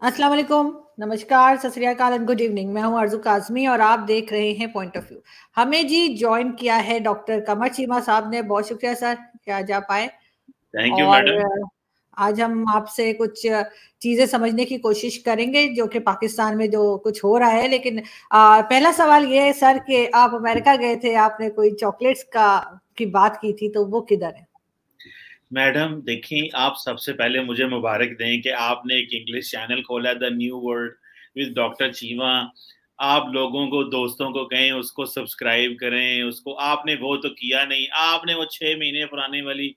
अस्सलाम वालेकुम, नमस्कार, सत श्री अकाल एंड गुड इवनिंग। मैं हूं अर्जू काज़मी और आप देख रहे हैं पॉइंट ऑफ व्यू। हमें जी ज्वाइन किया है डॉक्टर कमर चीमा साहब ने। बहुत शुक्रिया सर कि आज आप आए। थैंक यू और मैडम। आज हम आपसे कुछ चीज़ें समझने की कोशिश करेंगे जो कि पाकिस्तान में जो कुछ हो रहा है। लेकिन पहला सवाल ये है सर कि आप अमेरिका गए थे, आपने कोई चॉकलेट्स का की बात की थी, तो वो किधर है? मैडम देखिए, आप सबसे पहले मुझे मुबारक दें कि आपने एक इंग्लिश चैनल खोला, the new world with doctor Cheema. आप लोगों को, दोस्तों को कहें उसको सब्सक्राइब करें। उसको आपने वो तो किया नहीं, आपने वो 6 महीने पुराने वाली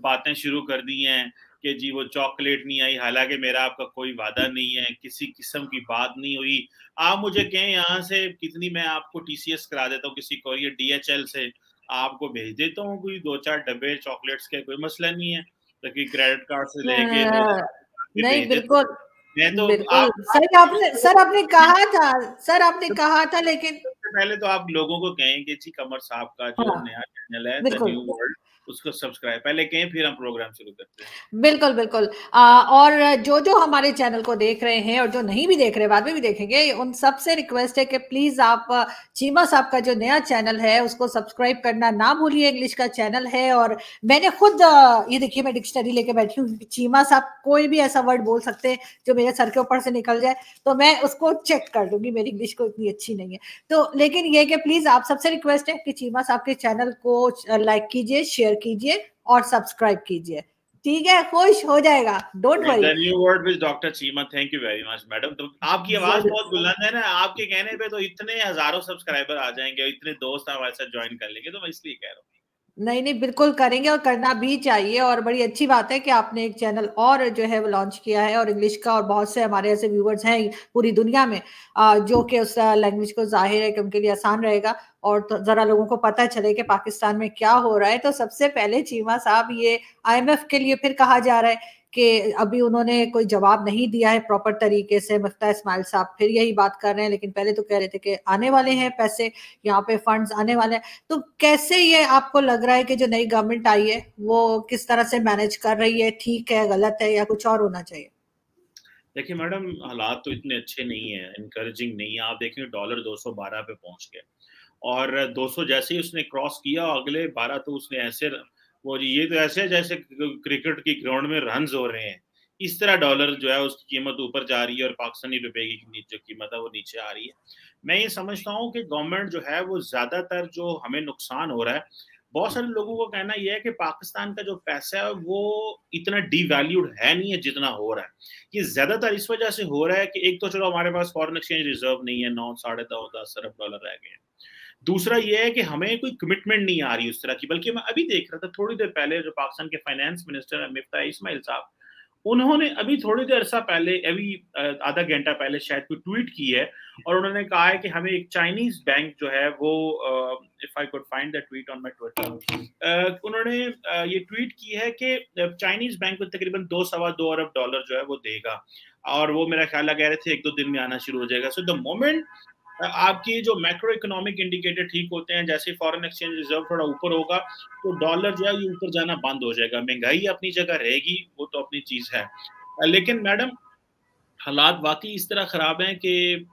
बातें शुरू कर दी हैं कि जी वो चॉकलेट नहीं आई। हालांकि मेरा आपका कोई वादा नहीं है, किसी किस्म की बात नहीं हुई। आप मुझे कहें यहाँ से कितनी, मैं आपको टीसीएस करा देता हूँ किसी कोरियर डीएचएल से, आपको भेज देता हूँ कोई 2-4 डब्बे चॉकलेट्स के, कोई मसला नहीं है। तो कि क्रेडिट कार्ड से लेके तो अ, के नहीं, भेज देता हूँ। बिल्कुल मैं तो बिल्कुल आप सर आपने कहा था, सर आपने कहा था, लेकिन सबसे पहले तो आप लोगों को कहें कि जी कमर साहब का जो हाँ, नया चैनल है द बिल्कुल न्यू वर्ल्ड, उसको सब्सक्राइब पहले कहें, फिर हम प्रोग्राम शुरू करते हैं। बिल्कुल बिल्कुल। और जो जो हमारे चैनल को देख रहे हैं और जो नहीं भी देख रहे, बाद में भी देखेंगे, उन सबसे रिक्वेस्ट है कि प्लीज आप चीमा साहब का जो नया चैनल है उसको सब्सक्राइब करना ना भूलिए। इंग्लिश का चैनल है और मैंने खुद ये देखिए, मैं डिक्शनरी लेके बैठी हूँ। चीमा साहब कोई भी ऐसा वर्ड बोल सकते हैं जो मेरे सर के ऊपर से निकल जाए, तो मैं उसको चेक कर दूंगी। मेरी इंग्लिश को इतनी अच्छी नहीं है। तो लेकिन ये कि प्लीज आप सबसे रिक्वेस्ट है कि चीमा साहब के चैनल को लाइक कीजिए, शेयर कीजिए और सब्सक्राइब कीजिए। ठीक है, खुश हो जाएगा, don't the worry. New world with doctor Cheema, thank you very much madam. तो आपकी आवाज बहुत बुलंद है ना, आपके कहने पे तो इतने हजारों सब्सक्राइबर आ जाएंगे, इतने दोस्त हमारे साथ ज्वाइन कर लेंगे, तो मैं इसलिए कह रहा हूँ। नहीं नहीं, बिल्कुल करेंगे और करना भी चाहिए। और बड़ी अच्छी बात है कि आपने एक चैनल और जो है वो लॉन्च किया है, और इंग्लिश का, और बहुत से हमारे ऐसे व्यूवर्स हैं पूरी दुनिया में जो कि उस लैंग्वेज को जाहिर है कि उनके लिए आसान रहेगा और तो जरा लोगों को पता चले कि पाकिस्तान में क्या हो रहा है। तो सबसे पहले चीमा साहब, ये आईएमएफ के लिए फिर कहा जा रहा है कि अभी उन्होंने कोई जवाब नहीं दिया है प्रॉपर तरीके से। मुफ्ता इस्माइल साहब फिर यही बात कर रहे हैं, लेकिन पहले तो कह रहे थे कि आने वाले हैं पैसे, यहाँ पे फंड्स आने वाले हैं। तो कैसे ये आपको लग रहा है कि जो नई गवर्नमेंट आई है वो किस तरह से मैनेज कर रही है? ठीक है, गलत है, या कुछ और होना चाहिए? देखिए मैडम, हालात तो इतने अच्छे नहीं है, इनकरेजिंग नहीं है। आप देखेंगे डॉलर 212 पे पहुंच गया, और 200 जैसे ही उसने क्रॉस किया, अगले 12 तो उसने ऐसे, वो ये तो ऐसे जैसे क्रिकेट की ग्राउंड में रन्स हो रहे हैं, इस तरह डॉलर जो है उसकी कीमत ऊपर जा रही है और पाकिस्तानी रुपए की जो कीमत है वो नीचे आ रही है। मैं ये समझता हूँ कि गवर्नमेंट जो है वो ज्यादातर, जो हमें नुकसान हो रहा है, बहुत सारे लोगों को कहना यह है कि पाकिस्तान का जो पैसा है वो इतना डीवैल्यूड है नहीं है जितना हो रहा है। ये ज्यादातर इस वजह से हो रहा है कि एक तो चलो हमारे पास फॉरेन एक्सचेंज रिजर्व नहीं है, 9 साढ़े 10 अरब डॉलर रह गए हैं। दूसरा ये है कि हमें कोई कमिटमेंट नहीं आ रही उस तरह की। बल्कि मैं अभी देख रहा था थोड़ी देर पहले, जो पाकिस्तान के फाइनेंस मिनिस्टर है मुफ्ता इस्माइल साहब, उन्होंने अभी थोड़ी देर अरसा पहले, अभी आधा घंटा पहले शायद, कोई ट्वीट की है, और उन्होंने कहा है कि हमें एक चाइनीज बैंक जो है वो, if I could find the tweet on my Twitter, उन्होंने ये ट्वीट की है कि चाइनीज बैंक को तकरीबन 2-2.25 अरब डॉलर जो है वो देगा, और वो मेरा ख्याल कह रहे थे 1-2 दिन में आना शुरू हो जाएगा। सो द मोमेंट आपकी जो मैक्रो इकोनॉमिक इंडिकेटर ठीक होते हैं, जैसे फॉरेन एक्सचेंज रिजर्व थोड़ा ऊपर होगा, तो डॉलर जो है ये ऊपर जाना बंद हो जाएगा। महंगाई अपनी जगह रहेगी, वो तो अपनी चीज है। लेकिन मैडम, हालात वाकई इस तरह खराब हैं कि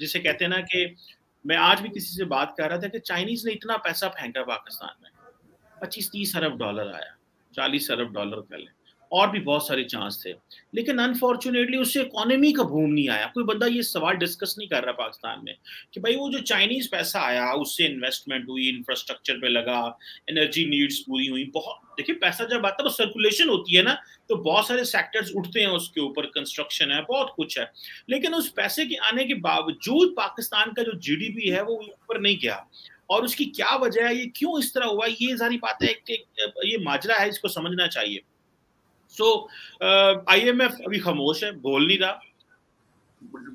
जिसे कहते हैं ना कि, मैं आज भी किसी से बात कर रहा था कि चाइनीज ने इतना पैसा फेंका पाकिस्तान में, 25-30 अरब डॉलर आया, 40 अरब डॉलर कर लें, और भी बहुत सारे चांस थे। लेकिन अनफॉर्चुनेटली उससे इकोनॉमी का बूम नहीं आया। कोई बंदा ये सवाल डिस्कस नहीं कर रहा पाकिस्तान में कि भाई वो जो चाइनीज पैसा आया उससे इन्वेस्टमेंट हुई, इंफ्रास्ट्रक्चर पे लगा, एनर्जी नीड्स पूरी हुई। बहुत देखिए, पैसा जब आता है वो सर्कुलेशन होती है ना, तो बहुत सारे सेक्टर्स उठते हैं उसके ऊपर, कंस्ट्रक्शन है, बहुत कुछ है। लेकिन उस पैसे के आने के बावजूद पाकिस्तान का जो जीडीपी है वो ऊपर नहीं गया। और उसकी क्या वजह है, ये क्यों इस तरह हुआ, ये सारी बातें ये माजरा है, इसको समझना चाहिए। सो आईएमएफ अभी खामोश है, बोल नहीं रहा।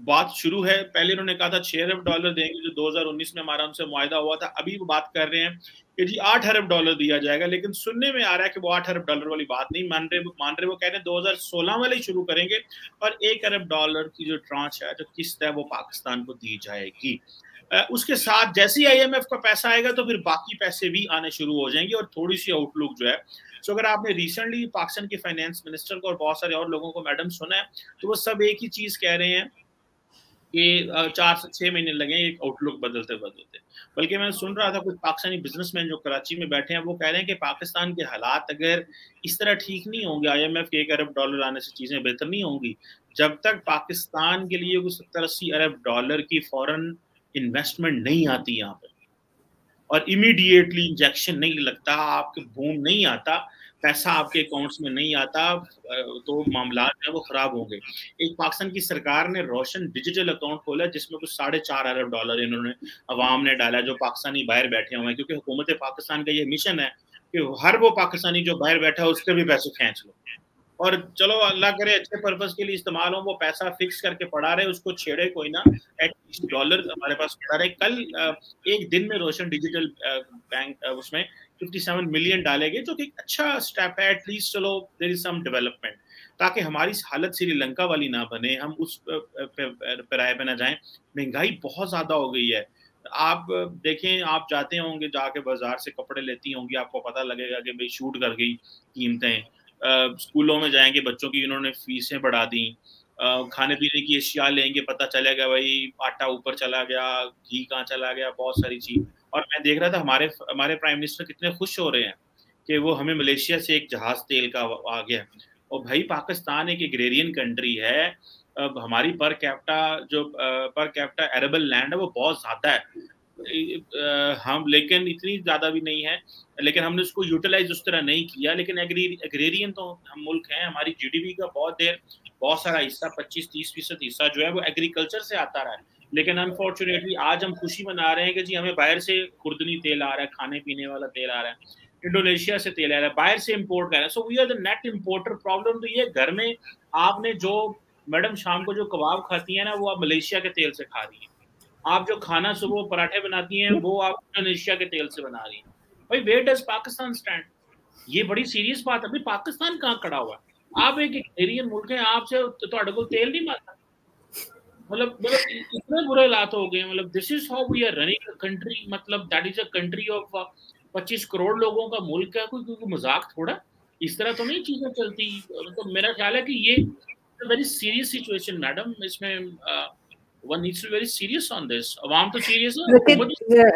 बात शुरू है, पहले उन्होंने कहा था 6 अरब डॉलर देंगे, जो 2019 में हमारा उनसे मुआहदा हुआ था। अभी वो बात कर रहे हैं कि जी 8 अरब डॉलर दिया जाएगा, लेकिन सुनने में आ रहा है कि वो 8 अरब डॉलर वाली बात नहीं मान रहे। वो कह रहे हैं 2016 वाले शुरू करेंगे, और 1 अरब डॉलर की जो ट्रांच है, जो किस्त है, वो पाकिस्तान को दी जाएगी। उसके साथ जैसे ही IMF का पैसा आएगा तो फिर बाकी पैसे भी आने शुरू हो जाएंगे और थोड़ी सी आउटलुक जो है। सो अगर आपने रिसेंटली पाकिस्तान के फाइनेंस मिनिस्टर को और बहुत सारे और लोगों को मैडम सुना है तो वो सब एक ही चीज कह रहे हैं कि 4 से 6 महीने लगे एक आउटलुक बदलते बदलते। बल्कि मैं सुन रहा था कुछ पाकिस्तानी बिजनेसमैन जो कराची में बैठे हैं वो कह रहे हैं कि पाकिस्तान के हालात अगर इस तरह ठीक नहीं होंगे, IMF के $1 अरब आने से चीजें बेहतर नहीं होंगी, जब तक पाकिस्तान के लिए कुछ $70-80 अरब की फॉरेन इन्वेस्टमेंट नहीं आती यहाँ पे और इमीडिएटली इंजेक्शन नहीं लगता, आपके बूम नहीं आता, पैसा आपके अकाउंट्स में नहीं आता, तो मामला जो है वो खराब होंगे। एक पाकिस्तान की सरकार ने रोशन डिजिटल अकाउंट खोला जिसमें कुछ $4.5 अरब इन्होंने अवाम ने डाला जो पाकिस्तानी बाहर बैठे हुए हैं, क्योंकि हुकूमत पाकिस्तान का ये मिशन है कि हर वो पाकिस्तानी जो बाहर बैठा है उसके भी पैसे खींच लो और चलो अल्लाह करे अच्छे पर्पस के लिए इस्तेमाल हो, वो पैसा फिक्स करके पड़ा रहे, उसको छेड़े कोई ना, एटलीस्ट डॉलर हमारे पास पड़ा रहे। कल एक दिन में रोशन डिजिटल बैंक उसमें 57 मिलियन डालेंगे जो कि अच्छा स्टेप है, एटलीस्ट चलो देयर इज सम डेवलपमेंट, ताकि हमारी हालत श्रीलंका वाली ना बने, हम उस पैराए पे ना जाएं। महंगाई बहुत ज्यादा हो गई है। आप देखें, आप जाते होंगे, जाके बाजार से कपड़े लेती होंगी, आपको पता लगेगा कि भाई शूट कर गई कीमतें। स्कूलों में जाएंगे, बच्चों की इन्होंने फीसें बढ़ा दी, खाने पीने की अशिया लेंगे, पता चलेगा भाई आटा ऊपर चला गया, घी कहाँ चला गया, बहुत सारी चीज। और मैं देख रहा था हमारे प्राइम मिनिस्टर कितने खुश हो रहे हैं कि वो हमें मलेशिया से एक जहाज तेल का आ गया। और भाई पाकिस्तान एक एग्रेरियन कंट्री है, अब हमारी पर कैपिटा एरेबल लैंड है वो बहुत ज्यादा है, हम लेकिन इतनी ज्यादा भी नहीं है, लेकिन हमने उसको यूटिलाइज उस तरह नहीं किया। लेकिन एग्रेरियन तो हम मुल्क हैं, हमारी GDP का बहुत सारा हिस्सा 25-30% हिस्सा जो है वो एग्रीकल्चर से आता रहा है। लेकिन अनफॉर्चुनेटली आज हम खुशी मना रहे हैं कि जी हमें बाहर से खुर्दनी तेल आ रहा है, खाने पीने वाला तेल आ रहा है, इंडोनेशिया से तेल आ रहा है, बाहर से इंपोर्ट कर रहा है। So we are the net importer. Problem तो ये घर में आपने जो मैडम शाम को जो कबाब खाती है ना वो आप मलेशिया के तेल से खा रही है, आप जो खाना सुबह पराठे बनाती हैं वो आप इंडोनेशिया के तेल से बना रही हैं। भाई वेयर डज पाकिस्तान स्टैंड? ये बड़ी सीरियस बात है। भाई पाकिस्तान कहाँ खड़ा हुआ है? आप एक एरियन मुल्क है, आपसे तो तेल नहीं मारता। मतलब इतने बुरे हालात हो गए। मतलब this is how we are running a country. मतलब that is a country of 25 crore लोगों का मुल्क है, कोई मजाक थोड़ा, इस तरह तो नहीं चीजें चलती। तो मेरा ख्याल है कि ये वेरी सीरियस सिचुएशन मैडम, इसमें one needs to be very serious on this। अवाम तो सीरियस है,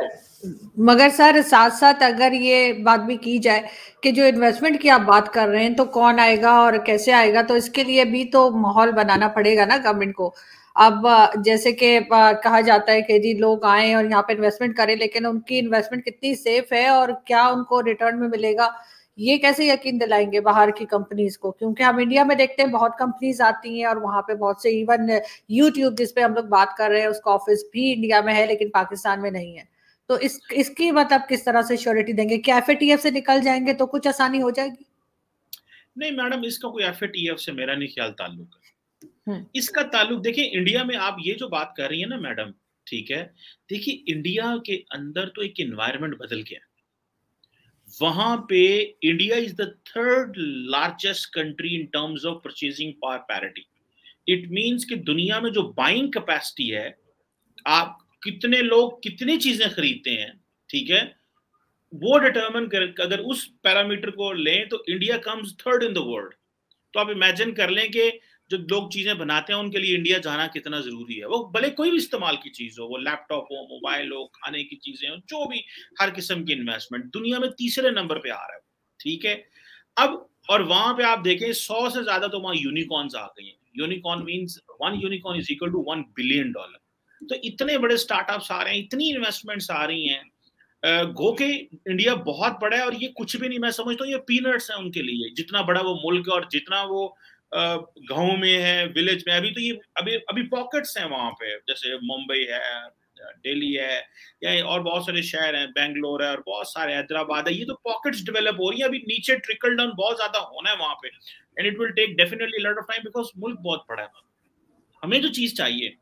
मगर सर साथ साथ अगर ये बात भी की जाए कि जो इन्वेस्टमेंट की आप बात कर रहे हैं तो कौन आएगा और कैसे आएगा, तो इसके लिए भी तो माहौल बनाना पड़ेगा ना गवर्नमेंट को। अब जैसे कि कहा जाता है कि जी लोग आए और यहाँ पे इन्वेस्टमेंट करें, लेकिन उनकी इन्वेस्टमेंट कितनी सेफ है और क्या उनको रिटर्न में मिलेगा, ये कैसे यकीन दिलाएंगे बाहर की कंपनीज को? क्योंकि हम इंडिया में देखते हैं बहुत कंपनीज आती हैं और वहां पे बहुत से, इवन यूट्यूब जिस पे हम लोग बात कर रहे हैं उसका ऑफिस भी इंडिया में है लेकिन पाकिस्तान में नहीं है। तो इसकी मतलब किस तरह से श्योरिटी देंगे? क्या FATF से निकल जाएंगे तो कुछ आसानी हो जाएगी? नहीं मैडम, इसका कोई FATF से मेरा नहीं ख्याल ताल्लुक है। इसका ताल्लुक देखिए इंडिया में, आप ये जो बात कर रही है ना मैडम, ठीक है, देखिए इंडिया के अंदर तो एक एनवायरनमेंट बदल गया। वहां पे India is the 3rd largest country in terms of purchasing power parity. It means कि दुनिया में जो बाइंग कैपेसिटी है, आप कितने लोग कितनी चीजें खरीदते हैं, ठीक है, वो डिटरमिन कर, अगर उस पैरामीटर को लें तो India comes 3rd in the world. तो आप इमेजिन कर लें कि जो लोग चीजें बनाते हैं उनके लिए इंडिया जाना कितना जरूरी है। वो भले कोई भी इस्तेमाल की चीज हो, वो लैपटॉप हो, मोबाइल हो, खाने की चीजें हो, जो भी हर किस्म की इन्वेस्टमेंट दुनिया में 3रे नंबर पे आ रहा है, ठीक है। अब और वहां पे आप देखें 100 से ज्यादा तो वहां यूनिकॉर्न्स आ गई हैं। Unicorn means 1 unicorn is equal to $1 billion. तो इतने बड़े स्टार्टअप्स आ रहे हैं, इतनी इन्वेस्टमेंट्स आ रही हैं, गो के इंडिया बहुत बड़ा है और ये कुछ भी नहीं, मैं समझता हूँ ये पीनट्स है उनके लिए, जितना बड़ा वो मुल्क है और जितना वो गांव में है, विलेज में। अभी तो ये अभी पॉकेट्स हैं वहां पे, जैसे मुंबई है, दिल्ली है, या और बहुत सारे शहर हैं, बेंगलोर है और बहुत सारे, हैदराबाद है, ये तो पॉकेट्स डेवलप हो रही है। अभी नीचे ट्रिकल डाउन बहुत ज्यादा होना है वहां पे, and it will take definitely lot of time because मुल्क बहुत बड़ा है। हमें जो चीज चाहिए,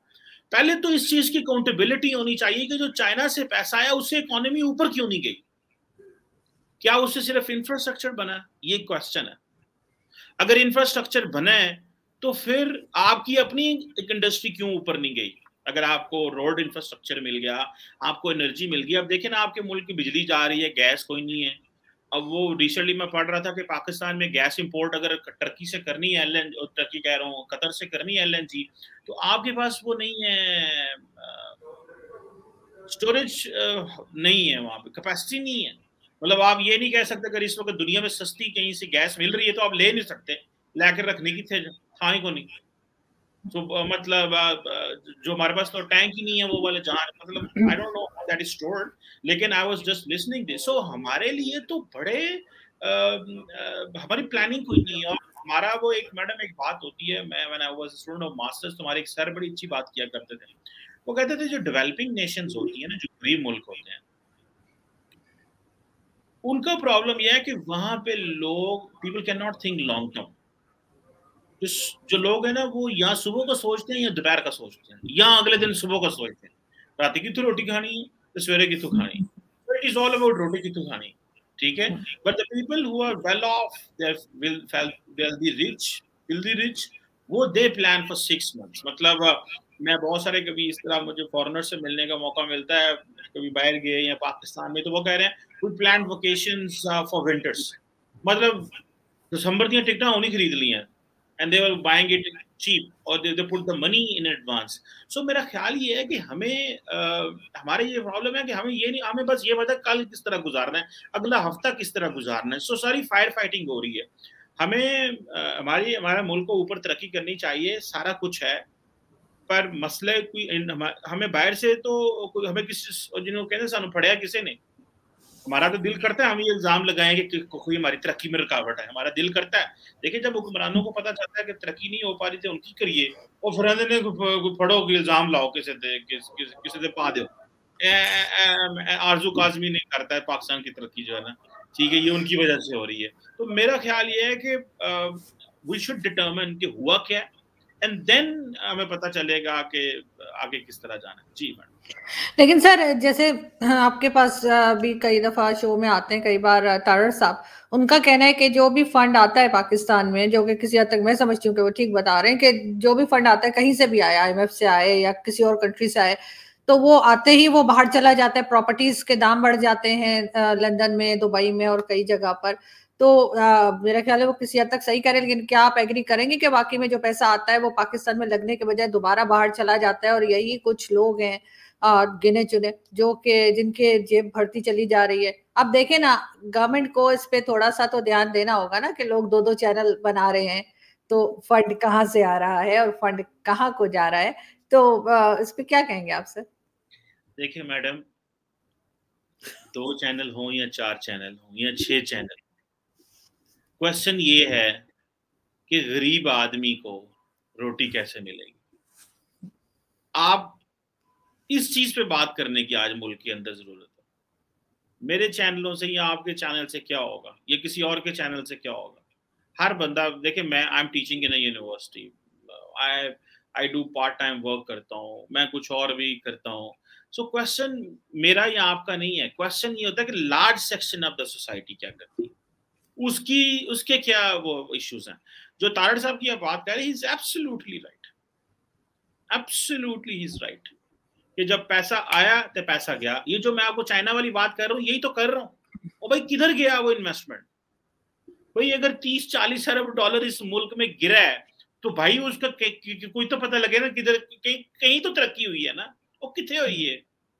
पहले तो इस चीज की अकाउंटेबिलिटी होनी चाहिए कि जो चाइना से पैसा आया उससे इकोनॉमी ऊपर क्यों नहीं गई? क्या उससे सिर्फ इंफ्रास्ट्रक्चर बना? ये क्वेश्चन है। अगर इंफ्रास्ट्रक्चर बना है तो फिर आपकी अपनी एक इंडस्ट्री क्यों ऊपर नहीं गई? अगर आपको रोड इंफ्रास्ट्रक्चर मिल गया, आपको एनर्जी मिल गई। अब देखिए ना, आपके मुल्क की बिजली जा रही है, गैस कोई नहीं है। अब वो रिसेंटली मैं पढ़ रहा था कि पाकिस्तान में गैस इंपोर्ट अगर टर्की से करनी है, एलएनजी, टर्की कह रहा हूँ, कतर से करनी है एलएनजी, तो आपके पास वो नहीं है, स्टोरेज नहीं है, वहां पे कैपेसिटी नहीं है। मतलब आप ये नहीं कह सकते अगर इस वक्त दुनिया में सस्ती कहीं से गैस मिल रही है तो आप ले नहीं सकते, लाकर रखने की थे था ही को नहीं। तो मतलब जो हमारे पास तो टैंक ही नहीं है वो वाले, जहां मतलब I don't know how that is stored, लेकिन I was just listening this. So हमारे लिए तो बड़े हमारी प्लानिंग कोई नहीं है। और हमारा वो एक मैडम एक बात होती है, मैं when I was student of masters, तुम्हारे एक सर बड़ी अच्छी बात किया करते थे। वो कहते थे जो डेवलपिंग नेशंस होती है ना, जो गरीब मुल्क होते हैं, उनका प्रॉब्लम यह है कि वहां पे लोग, people can not think long term. जो लोग हैं ना, वो या सुबह का सोचते हैं या दोपहर का सोचते हैं, या अगले दिन सुबह का सोचते हैं, रात की तो रोटी खानी है तो सवेरे की तो खानी। इट इज ऑल अबाउट रोटी की तो खानी, ठीक है। But the people who are well off, they will wealthy rich, wealthy rich, वो दे प्लान फॉर 6 months। मतलब मैं बहुत सारे कभी इस तरह मुझे फॉरेनर से मिलने का मौका मिलता है, कभी बाहर गए या पाकिस्तान में, तो वो कह रहे हैं we plan vacations for winters. मतलब दिसंबर की टिकट उन्हीं खरीद ली हैं, and they were buying it cheap, or they put the money in advance। So मेरा ख्याल ये है कि हमें हमारे ये प्रॉब्लम है कि हमें ये नहीं, हमें बस ये पता है कल किस तरह गुजारना है, अगला हफ्ता किस तरह गुजारना है। सो सारी फायर फाइटिंग हो रही है। हमें हमारे मुल्क को ऊपर तरक्की करनी चाहिए, सारा कुछ है, पर मसले कोई हमें बाहर से तो कोई हमें किसी जिन्होंने कहते सानू पढ़िया किसी ने, हमारा तो दिल करता है हम ये इल्जाम लगाएं कि कोई हमारी तरक्की में रुकावट है, हमारा दिल करता है। देखिए जब हुक्मरानों को पता चलता है कि तरक्की नहीं हो पा रही थी उनकी करिए, और फिर ने पढ़ो कि इल्जाम लाओ किसी से पा दो। आरजू काजमी नहीं करता है पाकिस्तान की तरक्की जो है ना, ठीक है, ये उनकी वजह से हो रही है। तो मेरा ख्याल ये है कि वी शुड डिटरमिन कि हुआ क्या है, एंड देन हमें पता चलेगा कि आगे किस तरह जाना है। जी मैडम। लेकिन सर जैसे आपके पास भी कई दफा शो में आते हैं कई बार तारड़ साहब, उनका कहना है कि जो भी फंड आता है पाकिस्तान में, जो कि किसी हद तक मैं समझती हूँ कि वो ठीक बता रहे हैं, कि जो भी फंड आता है कहीं से भी आए, IMF से आए या किसी और कंट्री से आए, तो वो आते ही वो बाहर चला जाता है, प्रॉपर्टीज के दाम बढ़ जाते हैं लंदन में, दुबई में और कई जगह पर। तो मेरा ख्याल है वो किसी हद तक सही करे, लेकिन क्या आप एग्री करेंगे कि बाकी में जो पैसा आता है वो पाकिस्तान में लगने के बजाय दोबारा बाहर चला जाता है, और यही कुछ लोग हैं गिने चुने जो कि जिनके जेब भरती चली जा रही है। अब देखें ना, गवर्नमेंट को इस पे थोड़ा सा तो ध्यान देना होगा ना, कि लोग 2-2 चैनल बना रहे हैं, तो फंड कहाँ से आ रहा है और फंड कहाँ को जा रहा है। तो इस पे क्या कहेंगे आप सर? देखिए मैडम, 2 चैनल हो या 4 चैनल हो या 6 चैनल, क्वेश्चन ये है कि गरीब आदमी को रोटी कैसे मिलेगी। आप इस चीज पे बात करने की आज मुल्क के अंदर जरूरत है। मेरे चैनलों से या आपके चैनल से क्या होगा, या किसी और के चैनल से क्या होगा। हर बंदा देखिए, मैं I am teaching in a university, I do part time work करता हूँ, मैं कुछ और भी करता हूँ। सो क्वेश्चन मेरा या आपका नहीं है, क्वेश्चन ये होता है कि large section of the society क्या करती है, उसके क्या वो इश्यूज हैं। जो तारड़ साहब की बात कर रहे हैं, he is absolutely right, absolutely he is right, कि जब पैसा आया तो पैसा गया। ये जो मैं आपको चाइना वाली बात कर रहा हूँ, यही तो कर रहा हूँ। और भाई किधर गया वो इन्वेस्टमेंट? भाई अगर 30-40 अरब डॉलर इस मुल्क में गिरा है, तो भाई उसका कोई तो पता लगे ना, किधर कहीं तो तरक्की हुई है ना, वो कितने हुई है,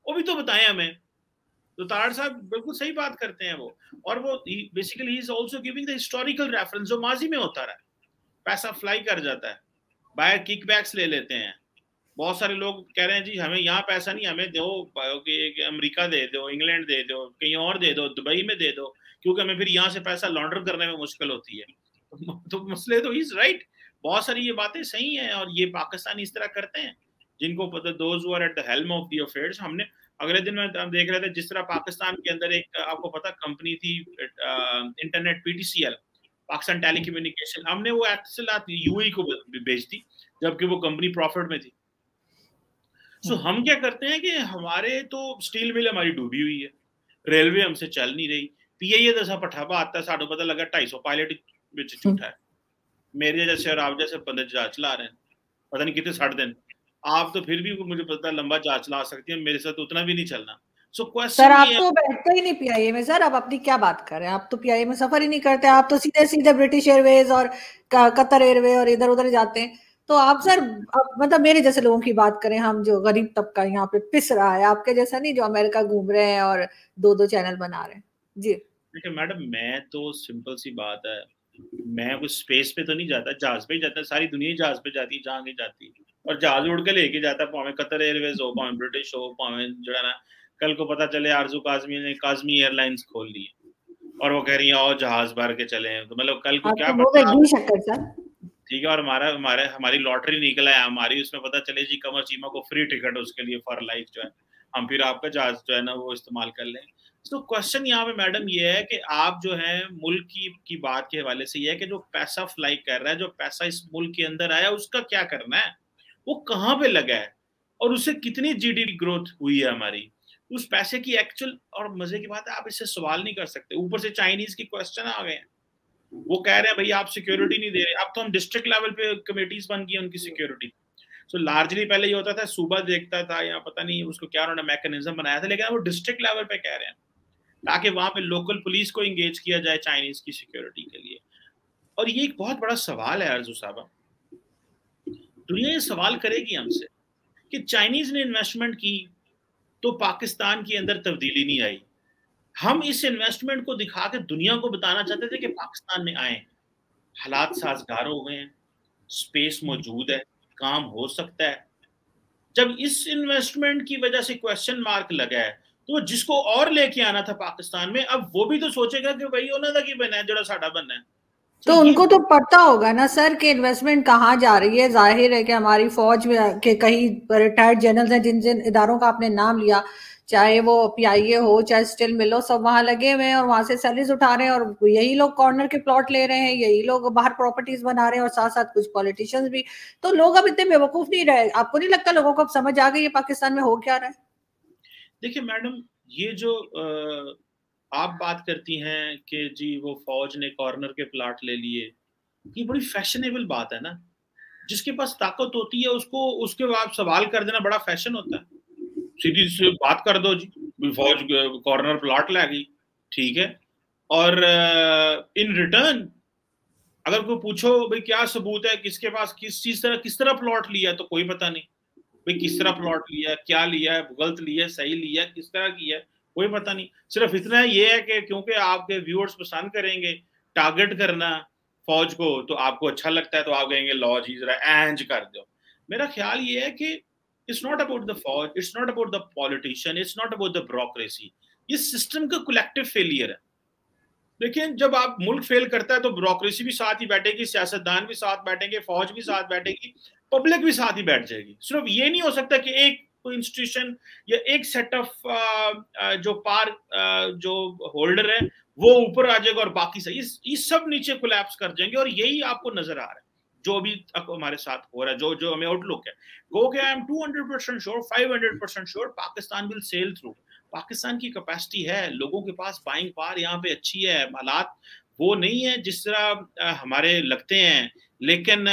वो भी तो बताएं हमें। तो तारड़ साहब बिल्कुल सही बात करते हैं वो, और वो basically he is also giving the historical reference जो माजी में होता रहा है। पैसा फ्लाई कर जाता है, बाहर किकबैक्स ले लेते हैं। बहुत सारे लोग कह रहे हैं जी हमें यहाँ पैसा नहीं, हमें दो कि अमेरिका दे दो, इंग्लैंड दे दो, कहीं और दे दो, दुबई में दे दो, क्योंकि हमें फिर यहाँ से पैसा लॉन्डर करने में मुश्किल होती है। तो मसले तो इज राइट, बहुत सारी ये बातें सही हैं, और ये पाकिस्तान इस तरह करते हैं जिनको पता, those who are at the helm of the affairs. हमने अगले दिन में हम देख रहे थे, जिस तरह पाकिस्तान के अंदर एक आपको पता कंपनी थी इंटरनेट, PTCL, पाकिस्तान टेलीकम्युनिकेशन, हमने वो UAE को बेच दी जबकि वो कंपनी प्रॉफिट में थी। सो हम क्या करते हैं कि हमारे तो स्टील मिल हमारी डूबी हुई है, रेलवे हमसे चल नहीं रही, PIA दसा पठाबा आता है, साढ़े पता लगा 250 पायलट बिच झूठा है, मेरे जैसे और आप जैसे बंदे जहाज चला रहे हैं, पता नहीं कितने 60 दिन। आप तो फिर भी मुझे पता है लंबा जहाज चला सकती हैं, मेरे साथ तो उतना भी नहीं चलना। सो सर क्वेश्चन आप ये है। तो बैठते ही नहीं पीआईए में सर, अब अपनी क्या बात कर रहे हैं, आप तो पीआईए में सफर ही नहीं करते, आप तो सीधे सीधे ब्रिटिश एयरवेज और कतर एयरवे और इधर उधर जाते हैं। तो आप सर, अब मतलब मेरे जैसे लोगों की बात करें, हम जो गरीब तबका यहाँ पे पिस रहा है, आपके जैसा नहीं जो अमेरिका घूम रहे हैं और दो दो चैनल बना रहे हैं। जी देखिए मैडम, मैं तो सिंपल सी बात है, मैं कुछ स्पेस पे तो नहीं जाता, जहाज पे ही जाता है, सारी दुनिया ही जहाज पे जाती है जहाँ कहीं जाती है, और जहाज उड़ के लेके जाता है, भावें कतर एयरवेज हो, भावें ब्रिटिश हो, भावें जो है ना, कल को पता चले आरजू काजमी ने काजमी एयरलाइंस खोल ली है और वो कह रही है और जहाज भर के चले हैं, तो मतलब कल को क्या आपके मुंह में पता। घी शक्कर सर। ठीक है, और हमारी लॉटरी निकला है, हमारी उसमें पता चले जी कमर चीमा को फ्री टिकट उसके लिए फॉर लाइफ जो है, हम फिर आपका जहाज जो है ना वो इस्तेमाल कर लें। तो क्वेश्चन यहाँ पे मैडम ये है कि आप जो है मुल्क की बात के हवाले से ये है कि जो पैसा फ्लाई कर रहा है, जो पैसा इस मुल्क के अंदर आया, उसका क्या करना है, वो कहाँ पे लगा है, और उससे कितनी जीडीपी ग्रोथ हुई है हमारी, उस पैसे की एक्चुअल। और मजे की बात है, आप इससे सवाल नहीं कर सकते, ऊपर से चाइनीज की क्वेश्चन आ गए हैं, वो कह रहे हैं भाई आप सिक्योरिटी नहीं दे रहे, अब तो हम डिस्ट्रिक्ट लेवल पे कमेटीज बन गई उनकी सिक्योरिटी। सो लार्जली पहले ये होता था सूबा देखता था, या पता नहीं उसको क्या उन्होंने मैकेनिज्म बनाया था, लेकिन वो डिस्ट्रिक्ट लेवल पे कह रहे हैं ताकि वहां पे लोकल पुलिस को एंगेज किया जाए चाइनीज की सिक्योरिटी के लिए। और ये एक बहुत बड़ा सवाल है अर्जू साहब, दुनिया ये सवाल करेगी हमसे कि चाइनीज ने इन्वेस्टमेंट की तो पाकिस्तान के अंदर तब्दीली नहीं आई, हम इस इन्वेस्टमेंट को दिखा के दुनिया को बताना चाहते थे कि पाकिस्तान में आए, हालात साजगार हो गए हैं, स्पेस मौजूद है, काम हो सकता है। जब इस इन्वेस्टमेंट की वजह से क्वेश्चन मार्क लगा है, तो जिसको और लेके आना था पाकिस्तान में, अब वो भी तो सोचेगा कि भाई उन्होंने की बनना है जो साडा बनना है। तो तो ये उनको तो पता होगा ना सर कि इन्वेस्टमेंट कहाँ जा रही है, जाहिर है कि हमारी फौज में के कई रिटायर्ड जनरल्स हैं, जिन जिन इदारों का आपने नाम लिया, चाहे वो पीआईए हो चाहे स्टील मिल हो, सब वहां लगे हुए हैं और वहां से सैलरीज उठा रहे हैं, और यही लोग कॉर्नर के प्लॉट ले रहे हैं, यही लोग बाहर प्रॉपर्टीज बना रहे हैं, और साथ साथ कुछ पॉलिटिशियंस भी। तो लोग अब इतने बेवकूफ नहीं रहे, आपको नहीं लगता लोगों को अब समझ आ गई है पाकिस्तान में हो क्या रहा है? देखिए मैडम, ये जो आप बात करती हैं कि जी वो फौज ने कॉर्नर के प्लाट ले लिए, ये बड़ी फैशनेबल बात है ना, जिसके पास ताकत होती है उसको उसके बाद सवाल कर देना बड़ा फैशन होता है, सीधी सी बात कर दो जी फौज कॉर्नर प्लॉट ले गई, ठीक है, और इन रिटर्न अगर कोई पूछो भाई क्या सबूत है, किसके पास किस तरह प्लॉट लिया, तो कोई पता नहीं भाई किस तरह प्लॉट लिया, क्या लिया है, गलत लिया है, सही लिया है, किस तरह किया है, कोई पता नहीं। सिर्फ इतना ये है कि क्योंकि आपके व्यूअर्स पसंद करेंगे टारगेट करना फौज को, तो आपको अच्छा लगता है, तो आप कहेंगे लो जी जरा एंज कर दो। मेरा ख्याल ये है कि इट्स नॉट अबाउट द फौज, it's not about the politician, it's not about the bureaucracy, ये सिस्टम का कलेक्टिव फेलियर है। लेकिन जब आप मुल्क फेल करता है तो ब्यूरोक्रेसी भी साथ ही बैठेगी, सियासतदान भी साथ बैठेंगे, फौज भी साथ बैठेगी, पब्लिक भी साथ ही बैठ जाएगी। सिर्फ ये नहीं हो सकता कि एक कोई इंस्टीट्यूशन या एक सेट ऑफ जो पार जो होल्डर है वो ऊपर आ जाएगा और बाकी सही ये सब नीचे कोलैप्स कर जाएंगे, और यही आपको नजर आ रहा है जो अभी तक हमारे साथ हो रहा है, जो जो हमें आउटलुक है। गो के I am 200% sure, 500% sure Pakistan will sail through. Pakistan की कैपेसिटी है, लोगों के पास बाइंग पावर यहाँ पे अच्छी है, हालात वो नहीं है जिस तरह हमारे लगते हैं। लेकिन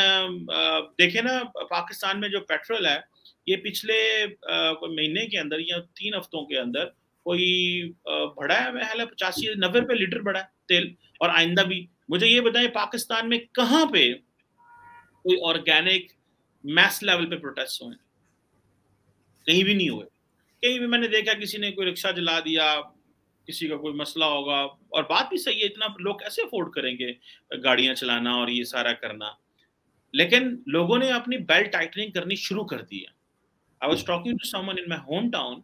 देखे ना पाकिस्तान में जो पेट्रोल है, ये पिछले कोई महीने के अंदर या 3 हफ्तों के अंदर कोई बढ़ा है, मैं 85-90 रुपए लीटर बढ़ा है तेल, और आइंदा भी। मुझे ये बताएं पाकिस्तान में कहाँ पे कोई ऑर्गेनिक मैस लेवल पे प्रोटेस्ट हुए? कहीं भी नहीं हुए। कहीं भी मैंने देखा किसी ने कोई रिक्शा जला दिया, किसी का कोई मसला होगा, और बात भी सही है, इतना लोग कैसे अफोर्ड करेंगे गाड़ियां चलाना और ये सारा करना। लेकिन लोगों ने अपनी बेल्ट टाइटनिंग करनी शुरू कर दी है। I was talking to someone in my home town,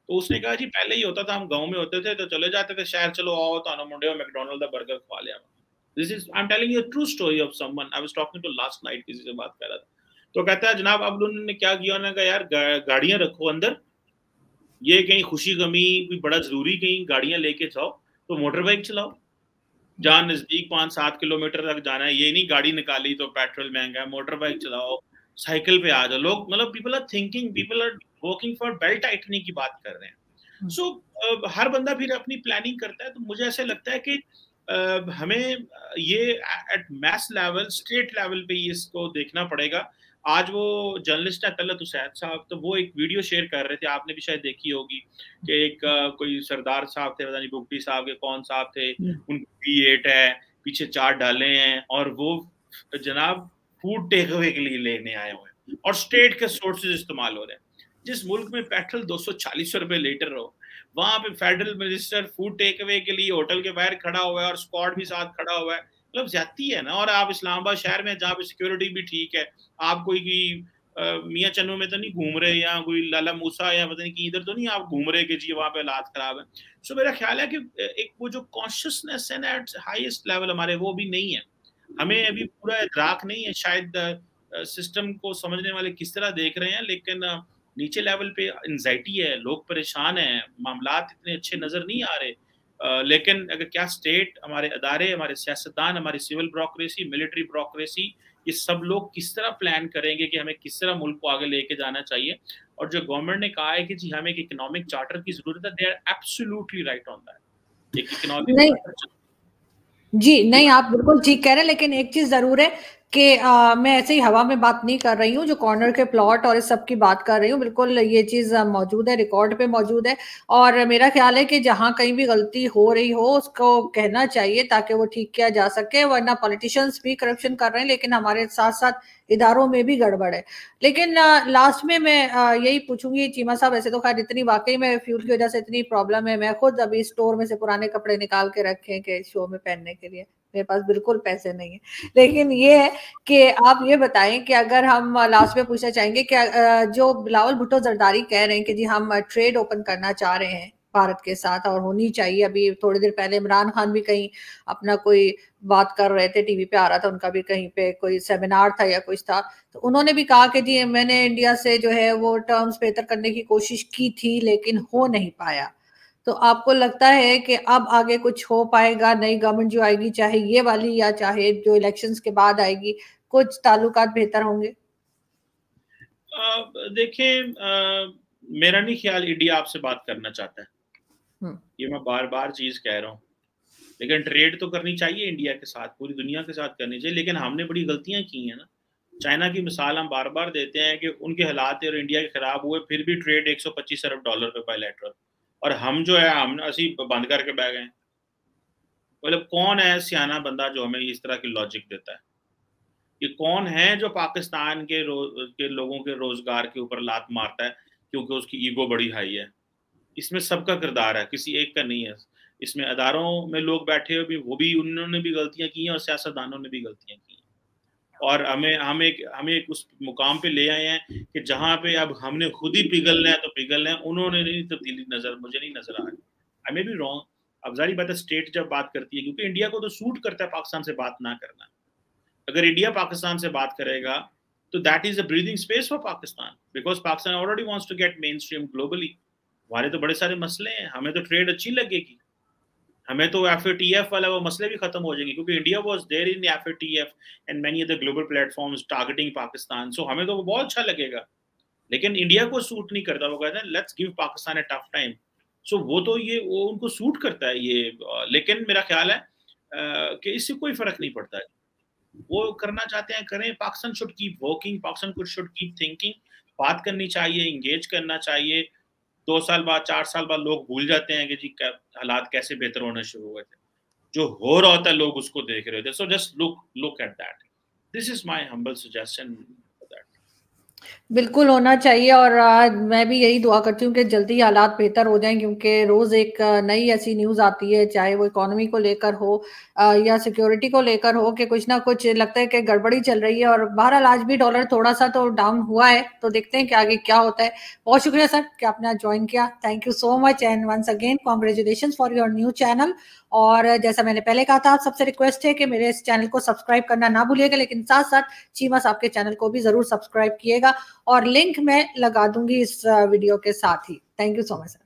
तो उसने कहा जी पहले ही होता था, हम गांव में होते थे तो चले जाते थे शहर, चलो आओ तो मुंडे मैकडॉनल्ड का बर्गर खा लिया। This is I am telling you true story of someone I was talking to last night, किसी से बात कर रहा था, तो कहता है जनाब अब उन्होंने क्या किया, उन्होंने कहा यार गाड़ियां रखो अंदर, ये कहीं खुशी गमी कोई बड़ा जरूरी कहीं गाड़ियां लेके जाओ तो मोटर बाइक चलाओ, जहाँ नजदीक 5-7 किलोमीटर तक जाना है, ये नहीं गाड़ी निकाली तो पेट्रोल महंगा है, मोटर बाइक चलाओ, साइकिल पे आ जाओ। लोग मतलब people are thinking, people are working for belt tightening की बात कर रहे हैं। सो हर बंदा फिर अपनी प्लानिंग करता है, तो मुझे ऐसे लगता है कि हमें ये at mass level, state level पे इसको देखना पड़ेगा। आज वो जर्नलिस्ट है तलत हुसैन साहब, तो वो एक वीडियो शेयर कर रहे थे, आपने भी शायद देखी होगी, कि एक कोई सरदार साहब थे, पता नहीं बुगटी साहब के कौन साहब थे, उनकी P8 है, पीछे 4 डाले हैं, और वो जनाब फूड टेक अवे के लिए लेने आए हुए हैं और स्टेट के सोर्सेज इस्तेमाल हो रहे हैं। जिस मुल्क में पेट्रोल 240 रुपए लीटर हो, वहां पे federal minister food take away के लिए होटल के बाहर खड़ा हुआ है और स्क्वाड भी साथ खड़ा हुआ है। मतलब ज्यादती है ना। और आप इस्लामाबाद शहर में जहाँ पे सिक्योरिटी भी ठीक है, आप कोई मियाँ चन्नू में तो नहीं घूम रहे, या कोई लाला मूसा या पता नहीं कि इधर तो नहीं आप घूम रहे कि जी वहां पे हालात खराब है। सो मेरा ख्याल है कि एक वो जो कॉन्शियसनेस है ना एट हाईएस्ट लेवल हमारे, वो भी नहीं है। हमें अभी पूरा इदराक नहीं है, शायद सिस्टम को समझने वाले किस तरह देख रहे हैं, लेकिन नीचे लेवल पे एंजाइटी है, लोग परेशान हैं, मामलात इतने अच्छे नजर नहीं आ रहे। लेकिन अगर क्या स्टेट, हमारे अदारे, हमारे सियासतदान, हमारी सिविल ब्यूरोक्रेसी, मिलिट्री ब्यूरोक्रेसी, ये सब लोग किस तरह प्लान करेंगे कि हमें किस तरह मुल्क को आगे लेके जाना चाहिए। और जो गवर्नमेंट ने कहा है कि जी हमें एक इकोनॉमिक चार्टर की जरूरत है, they are absolutely right on that. एक इकोनॉमिक जी नहीं, आप बिल्कुल ठीक कह रहे हैं, लेकिन एक चीज जरूर है कि मैं ऐसे ही हवा में बात नहीं कर रही हूँ, जो कॉर्नर के प्लॉट और इस सब की बात कर रही हूँ, बिल्कुल ये चीज मौजूद है, रिकॉर्ड पे मौजूद है। और मेरा ख्याल है कि जहां कहीं भी गलती हो रही हो उसको कहना चाहिए ताकि वो ठीक किया जा सके, वरना पॉलिटिशियंस भी करप्शन कर रहे हैं, लेकिन हमारे साथ साथ इदारों में भी गड़बड़ है। लेकिन लास्ट में मैं यही पूछूंगी चीमा साहब, ऐसे तो खैर इतनी वाकई में फ्यूल की वजह से इतनी प्रॉब्लम है, मैं खुद अभी स्टोर में से पुराने कपड़े निकाल के रखे के शो में पहनने के लिए, मेरे पास बिल्कुल पैसे नहीं है। लेकिन ये है कि आप ये बताएं कि अगर हम लास्ट में पूछना चाहेंगे कि जो बिलावल भुट्टो जरदारी कह रहे हैं कि जी हम ट्रेड ओपन करना चाह रहे हैं भारत के साथ और होनी चाहिए, अभी थोड़ी देर पहले इमरान खान भी कहीं अपना कोई बात कर रहे थे, टीवी पे आ रहा था उनका भी, कहीं पे कोई सेमिनार था या कुछ था, तो उन्होंने भी कहा कि जी मैंने इंडिया से जो है वो टर्म्स बेहतर करने की कोशिश की थी लेकिन हो नहीं पाया। तो आपको लगता है कि अब आगे कुछ हो पाएगा, नई गवर्नमेंट जो आएगी, चाहे ये वाली या चाहे जो इलेक्शंस के बाद आएगी, कुछ ताल्लुकात बेहतर होंगे? देखें, मेरा नहीं ख्याल इंडिया आपसे बात करना चाहता है, ये मैं बार बार चीज कह रहा हूँ। लेकिन ट्रेड तो करनी चाहिए इंडिया के साथ, पूरी दुनिया के साथ करनी चाहिए, लेकिन हमने बड़ी गलतियां की हैं ना। चाइना की मिसाल हम बार बार देते हैं कि उनके हालात और इंडिया के खराब हुए, फिर भी ट्रेड 125 अरब डॉलर पे बायलैटरल, और हम जो है हम असी बंद करके बह गए। मतलब कौन है सियाना बंदा जो हमें इस तरह की लॉजिक देता है? ये कौन है जो पाकिस्तान के लोगों के रोजगार के ऊपर लात मारता है क्योंकि उसकी ईगो बड़ी हाई है? इसमें सबका किरदार है, किसी एक का नहीं है। इसमें अदारों में लोग बैठे हुए भी, वो भी, उन्होंने भी गलतियां की हैं और सियासतदानों ने भी गलतियां की हैं। और हमें एक उस मुकाम पे ले आए हैं कि जहां पे अब हमने खुद ही पिघलना है तो पिघलना है, उन्होंने नहीं तब्दीली मुझे नहीं नजर आ रही। आई मे बी रॉन्ग। अब जारी बात है, स्टेट जब बात करती है, क्योंकि इंडिया को तो सूट करता है पाकिस्तान से बात ना करना। अगर इंडिया पाकिस्तान से बात करेगा तो that is a breathing space for Pakistan, because Pakistan already wants to get main stream globally. हमारे तो बड़े सारे मसले हैं, हमें तो ट्रेड अच्छी लगेगी, हमें तो FATF वाला वो मसले भी खत्म हो जाएंगे, क्योंकि India was there in FATF and many other global platforms targeting Pakistan. So हमें तो वो बहुत अच्छा लगेगा, लेकिन इंडिया को सूट नहीं करता। वो कहते हैं let's give Pakistan a tough time. So वो उनको सूट करता है ये। लेकिन मेरा ख्याल है कि इससे कोई फर्क नहीं पड़ता है। वो करना चाहते हैं करें, Pakistan should keep working, Pakistan should keep thinking. बात करनी चाहिए, इंगेज करना चाहिए। 2 साल बाद, 4 साल बाद लोग भूल जाते हैं कि जी हालात कैसे बेहतर होने शुरू हुए थे। जो हो रहा होता है लोग उसको देख रहे होते हैं। So just look at that. This is my humble suggestion. बिल्कुल होना चाहिए, और मैं भी यही दुआ करती हूँ कि जल्दी हालात बेहतर हो जाएं, क्योंकि रोज एक नई ऐसी न्यूज आती है, चाहे वो इकोनॉमी को लेकर हो या सिक्योरिटी को लेकर हो, कि कुछ ना कुछ लगता है कि गड़बड़ी चल रही है। और बहरहाल आज भी डॉलर थोड़ा सा तो डाउन हुआ है, तो देखते हैं कि आगे क्या होता है। बहुत शुक्रिया सर कि आपने आज ज्वाइन किया, thank you so much, and once again congratulation for your new channel. और जैसा मैंने पहले कहा था, आप सबसे रिक्वेस्ट है कि मेरे इस चैनल को सब्सक्राइब करना ना भूलिएगा, लेकिन साथ साथ चीमा साहब के चैनल को भी जरूर सब्सक्राइब किएगा, और लिंक मैं लगा दूंगी इस वीडियो के साथ ही। Thank you so much sir.